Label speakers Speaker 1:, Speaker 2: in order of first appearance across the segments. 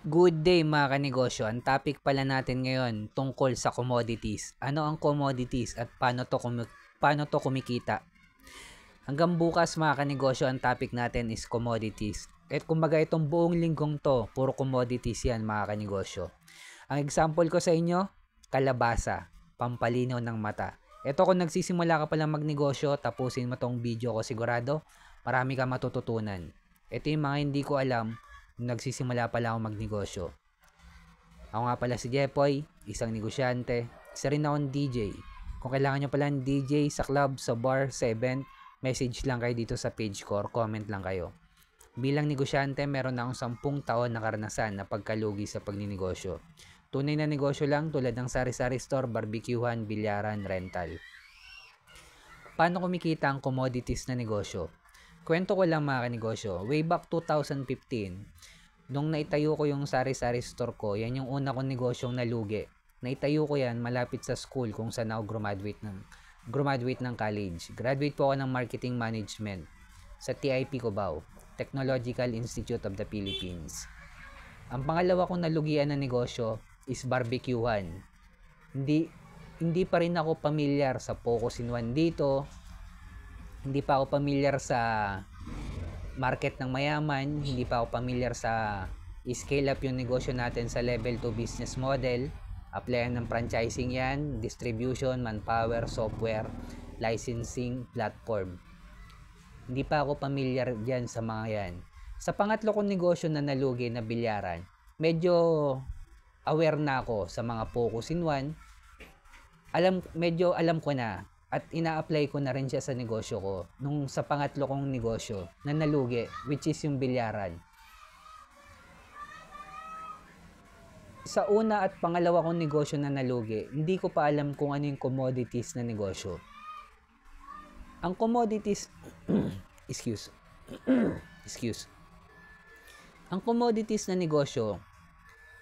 Speaker 1: Good day mga kanegosyo. Ang topic pala natin ngayon tungkol sa commodities. Ano ang commodities at paano to kumikita? Hanggang bukas mga kanegosyo, ang topic natin is commodities. At kumbaga itong buong linggong to, puro commodities yan mga kanegosyo. Ang example ko sa inyo, kalabasa, pampalinaw ng mata. Ito kung nagsisimula ka palang magnegosyo, tapusin mo tong video ko sigurado, marami ka matututunan. Ito yung mga hindi ko alam nagsisimula pala ako magnegosyo. Ako nga pala si Jepoy, isang negosyante, isa rin akong DJ. Kung kailangan nyo pala ng DJ sa club, sa bar, sa event, message lang kayo dito sa page ko or comment lang kayo. Bilang negosyante, meron na akong 10 taon na karanasan na pagkalugi sa pagninegosyo. Tunay na negosyo lang tulad ng sari-sari store, barbecuehan, bilyaran, rental. Paano kumikita ang commodities na negosyo? Kwento ko lang mga kanegosyo, way back 2015, nung naitayo ko yung sari-sari store ko, yan yung una kong negosyong nalugi. Naitayo ko yan malapit sa school kung saan ako graduate ng college. Graduate po ako ng marketing management sa TIP Cubao, Technological Institute of the Philippines. Ang pangalawa kong nalugian na negosyo is barbecuehan. Hindi pa rin ako pamilyar sa Focus in One dito. Hindi pa ako pamilyar sa market ng mayaman, hindi pa ako pamilyar sa scale up yung negosyo natin sa level 2 business model, applyan ng franchising yan, distribution, manpower, software, licensing, platform. Hindi pa ako pamilyar dyan sa mga yan. Sa pangatlo kong negosyo na nalugi na bilyaran, medyo aware na ako sa mga Focus in One. Medyo alam ko na at ina-apply ko na rin siya sa negosyo ko nung sa pangatlo kong negosyo na nalugi, which is yung bilyaran. Sa una at pangalawa kong negosyo na nalugi, hindi ko pa alam kung ano yung commodities na negosyo. Ang commodities excuse. Ang commodities na negosyo,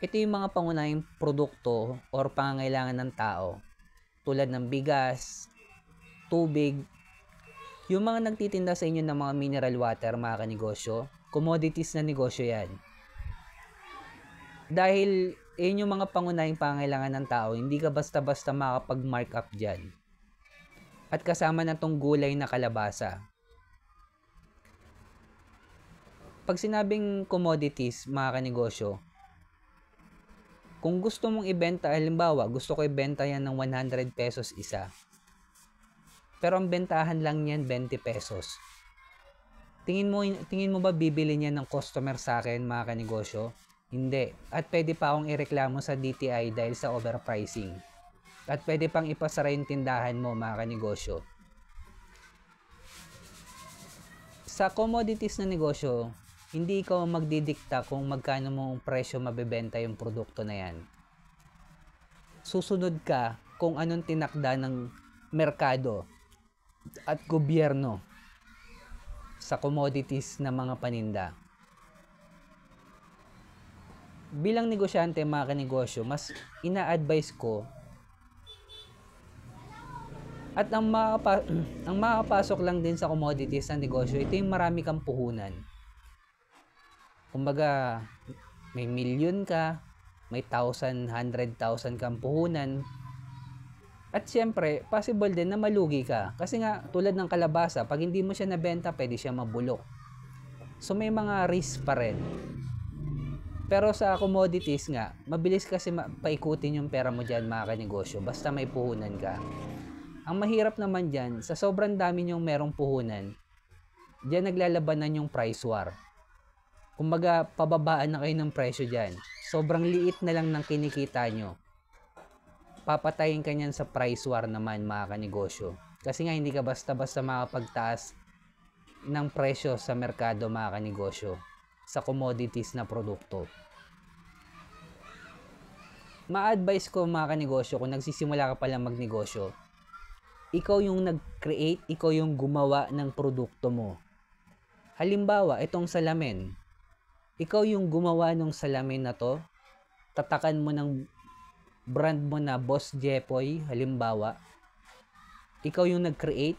Speaker 1: ito yung mga pangunahing produkto or pangangailangan ng tao tulad ng bigas, tubig, yung mga nagtitinda sa inyo ng mga mineral water, mga kanegosyo, commodities na negosyo yan. Dahil yun yung mga pangunahing pangangailangan ng tao, hindi ka basta-basta makapag-markup dyan. At kasama na tong gulay na kalabasa. Pag sinabing commodities, mga kanegosyo, kung gusto mong ibenta, halimbawa, gusto ko ibenta yan ng 100 pesos isa. Pero ang bentahan lang niyan 20 pesos. Tingin mo ba bibili niya ng customer sa akin, mga kanegosyo? Hindi. At pwede pa akong ireklamo sa DTI dahil sa overpricing. At pwede pang ipasara yung tindahan mo, mga kanegosyo. Sa commodities na negosyo, hindi ikaw magdidikta kung magkano mong presyo mabebenta yung produkto na yan. Susunod ka kung anong tinakda ng merkado at gobyerno sa commodities na mga paninda. Bilang negosyante, mga kanegosyo, mas ina-advise ko at ang makapasok lang din sa commodities na negosyo, ito yung marami kang puhunan. Kumbaga, may milyon ka, may 1,000, 100,000 kang puhunan. At syempre, possible din na malugi ka. Kasi nga, tulad ng kalabasa, pag hindi mo siya nabenta, pwede siya mabulok. So, may mga risk pa rin. Pero sa commodities nga, mabilis kasi paikutin yung pera mo dyan, mga kanegosyo. Basta may puhunan ka. Ang mahirap naman dyan, sa sobrang dami nyong merong puhunan, dyan naglalabanan yung price war. Kumbaga, pababaan na kayo ng presyo dyan. Sobrang liit na lang ng kinikita nyo. Papatayin ka niyan sa price war naman, mga kanegosyo. Kasi nga hindi ka basta-basta makapagtaas ng presyo sa merkado, mga kanegosyo, sa commodities na produkto. Ma-advise ko, mga kanegosyo, kung nagsisimula ka palang magnegosyo, ikaw yung nag-create, ikaw yung gumawa ng produkto mo. Halimbawa, itong salamin. Ikaw yung gumawa ng salamin na to, tatakan mo ng brand mo na Boss Jepoy, halimbawa, ikaw yung nag-create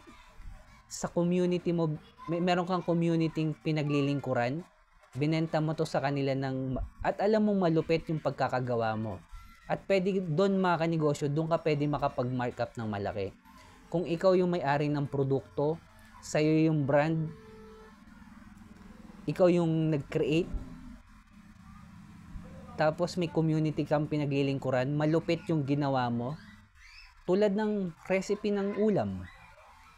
Speaker 1: sa community mo, meron kang community pinaglilingkuran, Binenta mo to sa kanila at alam mo malupit yung pagkakagawa mo. At pwede doon mga kanegosyo, doon ka pwede makapag-markup ng malaki. Kung ikaw yung may-ari ng produkto, sa'yo yung brand, ikaw yung nag-create, tapos may community kang pinaglilingkuran, malupit yung ginawa mo. Tulad ng recipe ng ulam.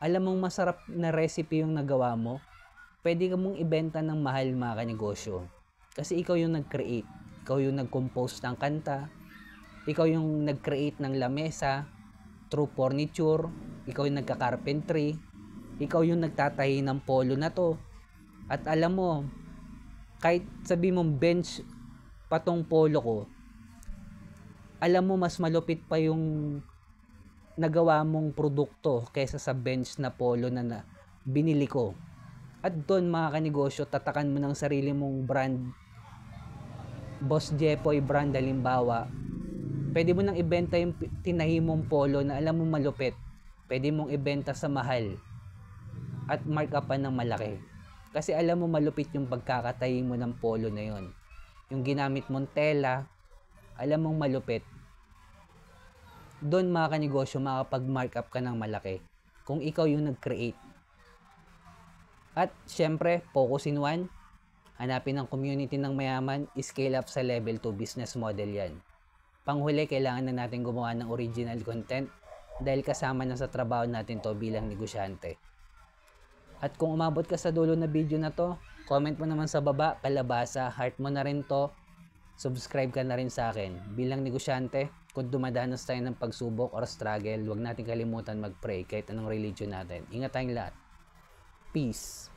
Speaker 1: Alam mong masarap na recipe yung nagawa mo, pwede ka mong ibenta ng mahal mga kanegosyo. Kasi ikaw yung nag-create, ikaw yung nag-compose ng kanta, ikaw yung nag-create ng lamesa, through furniture, ikaw yung nagka-carpentry, ikaw yung nagtatahi ng polo na to. At alam mo, kahit sabi mong bench patong polo ko, alam mo mas malupit pa yung nagawa mong produkto kaysa sa bench na polo na binili ko. At doon mga kanegosyo, tatakan mo ng sarili mong brand. Boss Jepoy brand halimbawa. Pwede mo nang ibenta yung tinahi mong polo na alam mo malupit. Pwede mong ibenta sa mahal at markupan ng malaki. Kasi alam mo malupit yung pagkakatahi mo ng polo na yon. Yung ginamit mong tela, alam mong malupit. Doon mga kanegosyo, makapag-markup ka ng malaki kung ikaw yung nag-create. At syempre, focus in one, hanapin ang community ng mayaman, scale up sa level 2 business model yan. Panghuli, kailangan na natin gumawa ng original content dahil kasama na sa trabaho natin to bilang negosyante. At kung umabot ka sa dulo na video na to, comment mo naman sa baba, kalabasa, heart mo na rin to, subscribe ka na rin sa akin. Bilang negosyante, kung dumadanas tayo ng pagsubok or struggle, huwag natin kalimutan mag-pray kahit anong religion natin. Ingat tayong lahat. Peace.